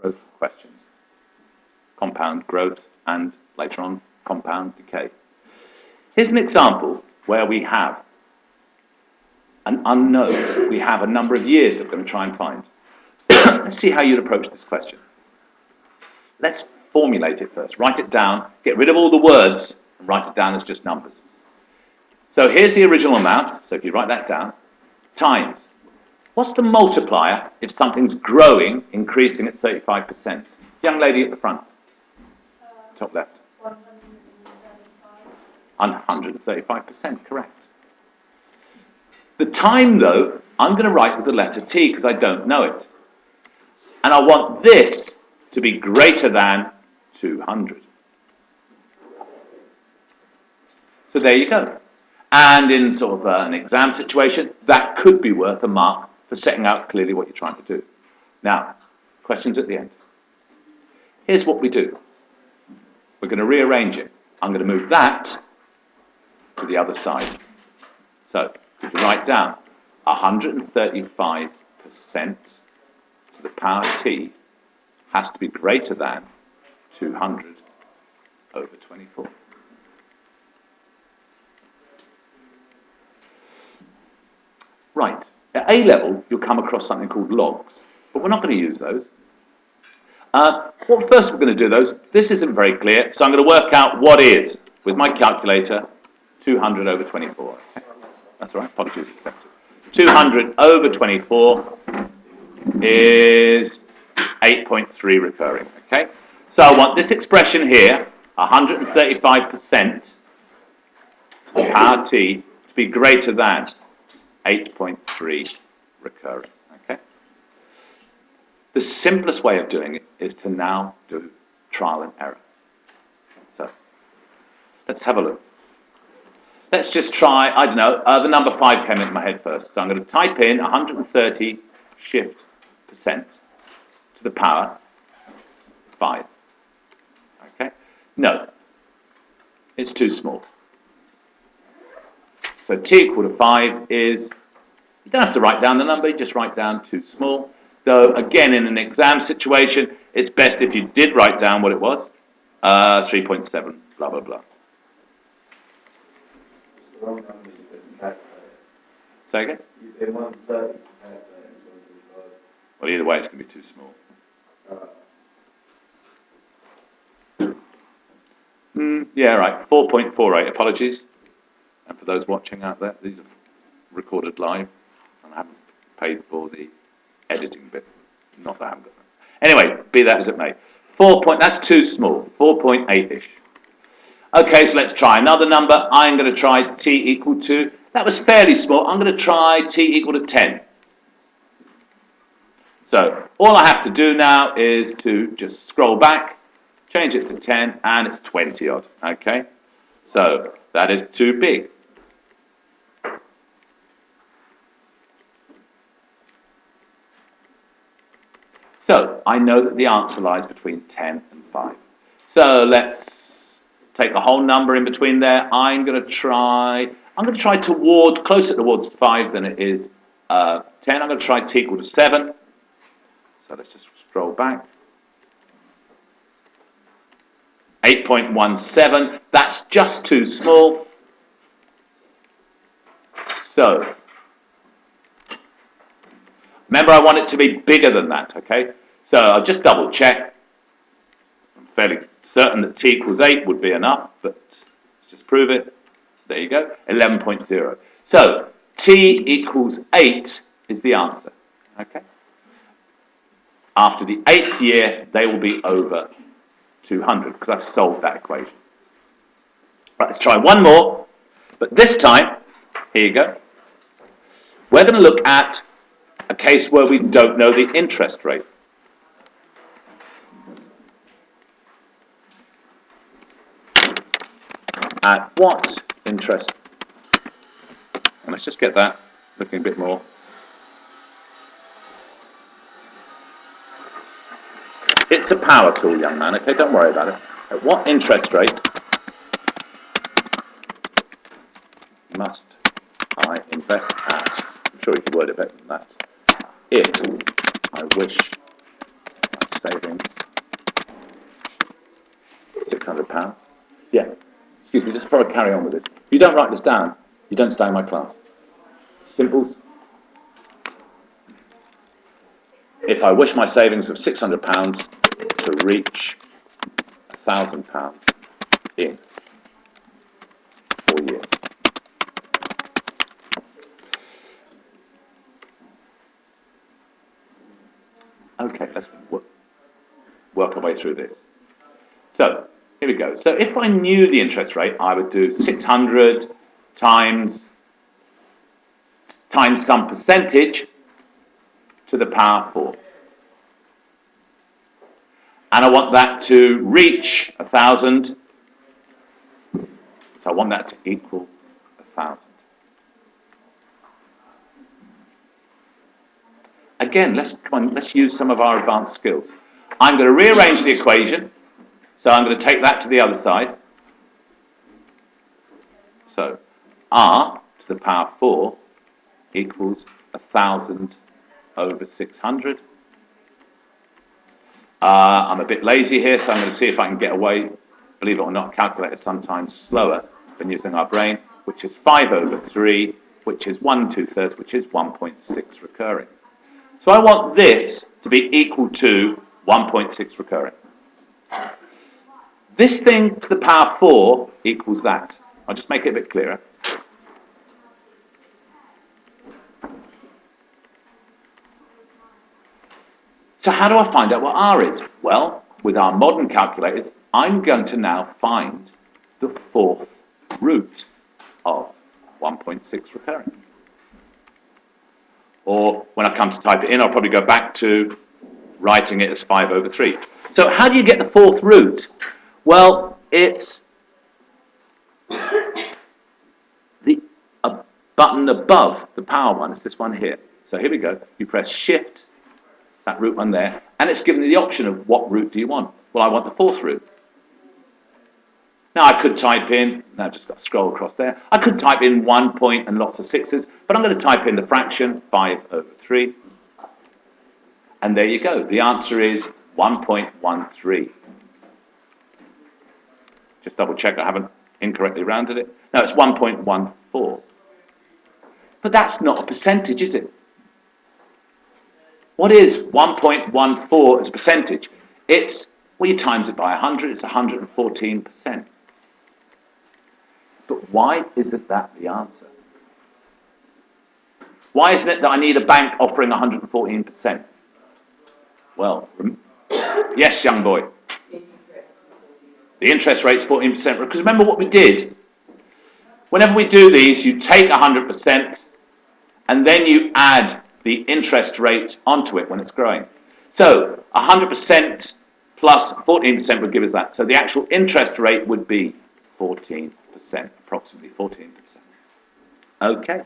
growth questions. Compound growth and, later on, compound decay. Here's an example where we have an unknown. We have a number of years that we're going to try and find. Let's see how you'd approach this question. Let's formulate it first. Write it down. Get rid of all the words and write it down as just numbers. So here's the original amount. So if you write that down, times. What's the multiplier if something's growing, increasing at 35%? Young lady at the front. Top left. 135%, correct. The time, though, I'm going to write with the letter T because I don't know it. And I want this to be greater than 200. So there you go. And in sort of an exam situation, that could be worth a mark for setting out clearly what you're trying to do. Now, questions at the end. Here's what we do. We're going to rearrange it. I'm going to move that to the other side. So, if you write down 135% to the power t has to be greater than 200 over 24. Right. At A level, you'll come across something called logs, but we're not going to use those. Well, first we're going to do those. This isn't very clear, so I'm going to work out what is, with my calculator, 200 over 24. Okay. That's all right, apologies accepted. 200 over 24 is 8.3 recurring, okay? So I want this expression here, 135% to the power t, to be greater than 8.3 recurring, okay? The simplest way of doing it is to now do trial and error. So, let's have a look. Let's just try, I don't know, the number 5 came into my head first. So I'm going to type in 130 shift percent to the power 5. Okay? No, it's too small. So t equal to 5 is, you don't have to write down the number, you just write down too small. Though, again, in an exam situation, it's best if you did write down what it was. 3.7, blah, blah, blah. Say again? Well, either way, it's going to be too small. Yeah, right. 4.48. Apologies. And for those watching out there, these are recorded live, and I haven't paid for the editing bit. Not that I haven't got that. Anyway, be that as it may. That's too small. 4.8-ish. Okay, so let's try another number. I'm going to try t equal to, that was fairly small, I'm going to try t equal to 10. So, all I have to do now is to just scroll back, change it to 10, and it's 20 odd, okay? So, that is too big. So, I know that the answer lies between 10 and 5. So, let's take the whole number in between there. I'm going to try closer towards 5 than it is 10. I'm going to try t equal to 7. So let's just scroll back. 8.17. That's just too small. So, remember, I want it to be bigger than that, okay? So I'll just double check. I'm fairly certain that t equals 8 would be enough, but let's just prove it. There you go, 11.0. So, t equals 8 is the answer, okay? After the 8th year, they will be over 200, because I've solved that equation. Right, let's try one more, but this time, here you go. We're going to look at a case where we don't know the interest rate. At what interest? And let's just get that looking a bit more. It's a power tool, young man, okay? Don't worry about it. At what interest rate must I invest at? I'm sure you could word it better than that. If I wish my savings, £600. Yeah, excuse me, just before I carry on with this. If you don't write this down, you don't stay in my class. Simples. If I wish my savings of £600 to reach £1,000 in 4 years. Okay, let's work our way through this. So, here we go. So if I knew the interest rate, I would do 600 times some percentage to the power 4. And I want that to reach 1,000. So I want that to equal 1,000. Again, let's use some of our advanced skills. I'm going to rearrange the equation. So I'm going to take that to the other side. So r to the power 4 equals 1,000 over 600. I'm a bit lazy here, so I'm going to see if I can get away. Believe it or not, calculator is sometimes slower than using our brain, which is 5 over 3, which is 1 2/3, which is 1.6 recurring. So I want this to be equal to 1.6 recurring. This thing to the power 4 equals that. I'll just make it a bit clearer. So how do I find out what r is? Well, with our modern calculators, I'm going to now find the 4th root of 1.6 recurring. Or when I come to type it in, I'll probably go back to writing it as 5 over 3. So how do you get the 4th root? Well, it's the button above the power one. It's this one here. So here we go. You press Shift, that root one there, and it's given you the option of what root do you want. Well, I want the 4th root. Now I could type in, now I've just got to scroll across there, I could type in 1 point and lots of 6s, but I'm going to type in the fraction, 5 over 3. And there you go. The answer is 1.13. Just double check I haven't incorrectly rounded it. No, it's 1.14. But that's not a percentage, is it? What is 1.14 as a percentage? It's, well, you times it by 100, it's 114%. But why isn't that the answer? Why isn't it that I need a bank offering 114%? Well, yes, young boy. The interest rate's 14%. Because remember what we did? Whenever we do these, you take 100% and then you add the interest rate onto it when it's growing. So 100% plus 14% would give us that. So the actual interest rate would be 14%, approximately 14%. Okay.